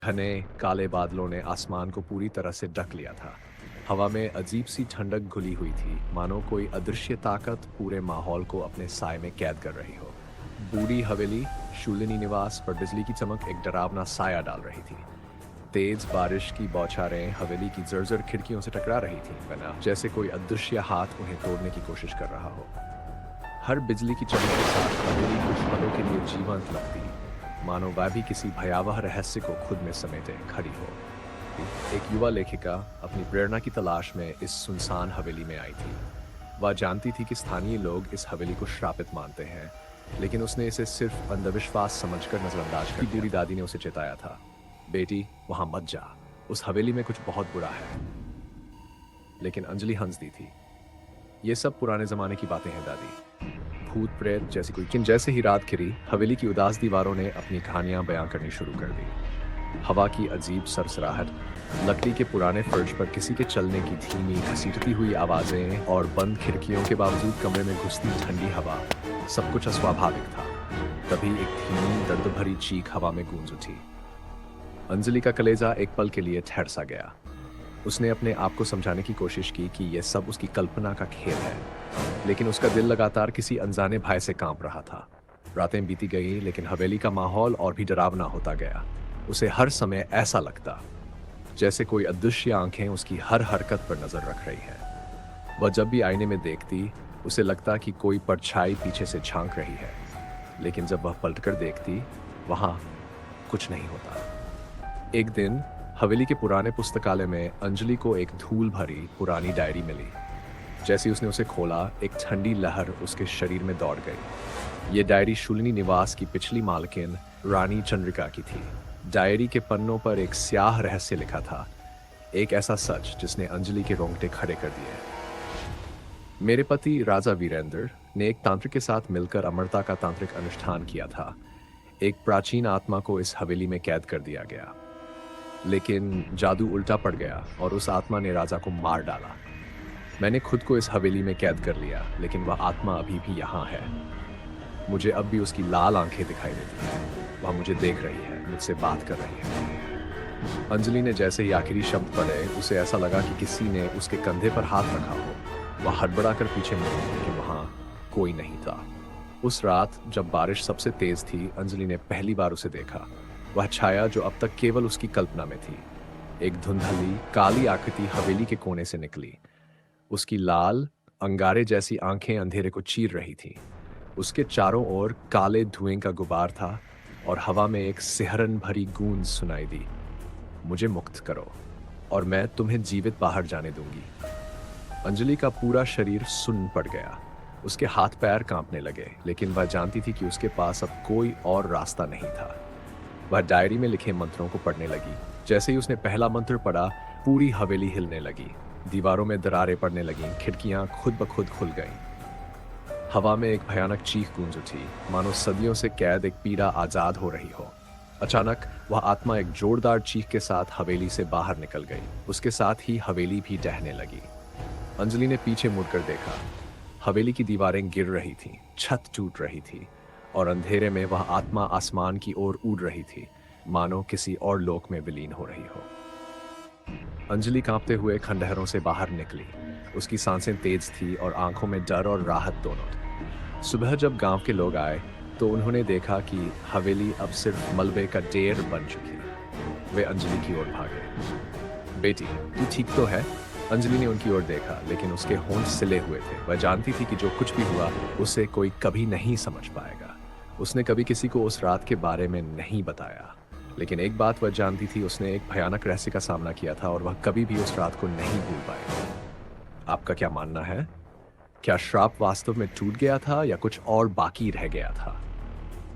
घने काले बादलों ने आसमान को पूरी तरह से ढक लिया था। हवा में अजीब सी ठंडक घुली हुई थी, मानो कोई अदृश्य ताकत पूरे माहौल को अपने साए में कैद कर रही हो। बूढ़ी हवेली, शूलिनी निवास पर बिजली की चमक एक डरावना साया डाल रही थी। तेज बारिश की बौछारें हवेली की जर्जर खिड़कियों से टकरा रही थीं, बना जैसे कोई अदृश्य हाथ उन्हें तोड़ने की कोशिश कर रहा हो। हर बिजली की चमक के साथ हवेली कुछ पलों के लिए जीवंत लगती, मानो वह भी किसी भयावह रहस्य को खुद में समेटे खड़ी हो। एक युवा लेखिका अपनी प्रेरणा की तलाश में इस सुनसान हवेली में आई थी। वह जानती थी कि स्थानीय लोग इस हवेली को श्रापित मानते हैं, लेकिन उसने इसे सिर्फ अंधविश्वास समझकर नजरअंदाज कर दिया। बूढ़ी दादी ने उसे चेताया था, बेटी वहां मत जा, उस हवेली में कुछ बहुत बुरा है। लेकिन अंजलि हंस दी थी। ये सब पुराने जमाने की बातें हैं दादी, भूत प्रेत जैसी कोई। लेकिन जैसे ही रात खिरी, हवेली की उदास दीवारों ने अपनी कहानियां बयां करनी शुरू कर दी। हवा की अजीब सरसराहट, लकड़ी के पुराने फर्श पर किसी के चलने की धीमी घसीटती हुई आवाजें और बंद खिड़कियों के बावजूद कमरे में घुसती ठंडी हवा, सब कुछ अस्वाभाविक था। तभी एक धीमी दर्द भरी चीख हवा में गूंज उठी। अंजलि का कलेजा एक पल के लिए ठहर सा गया। उसने अपने आप को समझाने की कोशिश की कि यह सब उसकी कल्पना का खेल है, लेकिन उसका दिल लगातार किसी अनजाने भय से कांप रहा था। रातें बीती गई, लेकिन हवेली का माहौल और भी डरावना होता गया। उसे हर समय ऐसा लगता जैसे कोई अदृश्य आंखें उसकी हर हरकत पर नजर रख रही है। वह जब भी आईने में देखती, उसे लगता कि कोई परछाई पीछे से झांक रही है, लेकिन जब वह पलटकर देखती, वहां कुछ नहीं होता। एक दिन हवेली के पुराने पुस्तकालय में अंजलि को एक धूल भरी पुरानी डायरी मिली। जैसे ही उसने उसे खोला, एक ठंडी लहर उसके शरीर में दौड़ गई। ये डायरी शूलिनी निवास की पिछली मालकिन रानी चंद्रिका की थी। डायरी के पन्नों पर एक स्याह रहस्य लिखा था, एक ऐसा सच जिसने अंजलि के रोंगटे खड़े कर दिए। मेरे पति राजा वीरेंद्र ने एक तांत्रिक के साथ मिलकर अमरता का तांत्रिक अनुष्ठान किया था। एक प्राचीन आत्मा को इस हवेली में कैद कर दिया गया, लेकिन जादू उल्टा पड़ गया और उस आत्मा ने राजा को मार डाला। मैंने खुद को इस हवेली में कैद कर लिया, लेकिन वह आत्मा अभी भी यहाँ है। मुझे अब भी उसकी लाल आंखें दिखाई देती हैं। वह मुझे देख रही है, मुझसे बात कर रही है। अंजलि ने जैसे ही आखिरी शब्द पढ़े, उसे ऐसा लगा कि किसी ने उसके कंधे पर हाथ रखा हो। वह हड़बड़ाकर पीछे मुड़ी, लेकिन वहां कोई नहीं था। उस रात जब बारिश सबसे तेज थी, अंजलि ने पहली बार उसे देखा। वह छाया जो अब तक केवल उसकी कल्पना में थी। एक धुंधली काली आकृति हवेली के कोने से निकली। उसकी लाल अंगारे जैसी आंखें अंधेरे को चीर रही थीं। उसके चारों ओर काले धुएं का गुबार था और हवा में एक सिहरन भरी गूंज सुनाई दी, मुझे मुक्त करो और मैं तुम्हें जीवित बाहर जाने दूंगी। अंजलि का पूरा शरीर सुन्न पड़ गया। उसके हाथ पैर कांपने लगे, लेकिन वह जानती थी कि उसके पास अब कोई और रास्ता नहीं था। वह डायरी में लिखे मंत्रों को पढ़ने लगी। जैसे ही उसने पहला मंत्र पढ़ा, पूरी हवेली हिलने लगी। दीवारों में दरारें पड़ने लगीं, खिड़कियां खुद ब खुद खुल गईं। हवा में एक भयानक चीख गूंज उठी, मानो सदियों से कैद एक पीड़ा आजाद हो रही हो। अचानक वह आत्मा एक जोरदार चीख के साथ हवेली से बाहर निकल गई। उसके साथ ही हवेली भी ढहने लगी। अंजलि ने पीछे मुड़कर देखा। हवेली की दीवारें गिर रही थीं, छत टूट रही थी और अंधेरे में वह आत्मा आसमान की ओर उड़ रही थी, मानो किसी और लोक में विलीन हो रही हो। अंजलि कांपते हुए खंडहरों से बाहर निकली। उसकी सांसें तेज थी और आंखों में डर और राहत दोनों थे। सुबह जब गांव के लोग आए, तो उन्होंने देखा कि हवेली अब सिर्फ मलबे का ढेर बन चुकी। वे अंजलि की ओर भागे। बेटी, तू ठीक तो है? अंजलि ने उनकी ओर देखा, लेकिन उसके होंठ सिले हुए थे। वह जानती थी कि जो कुछ भी हुआ, उसे कोई कभी नहीं समझ पाएगा। उसने कभी किसी को उस रात के बारे में नहीं बताया, लेकिन एक बात वह जानती थी, उसने एक भयानक रहस्य का सामना किया था और वह कभी भी उस रात को नहीं भूल पाएगी। आपका क्या मानना है? क्या श्राप वास्तव में टूट गया था या कुछ और बाकी रह गया था?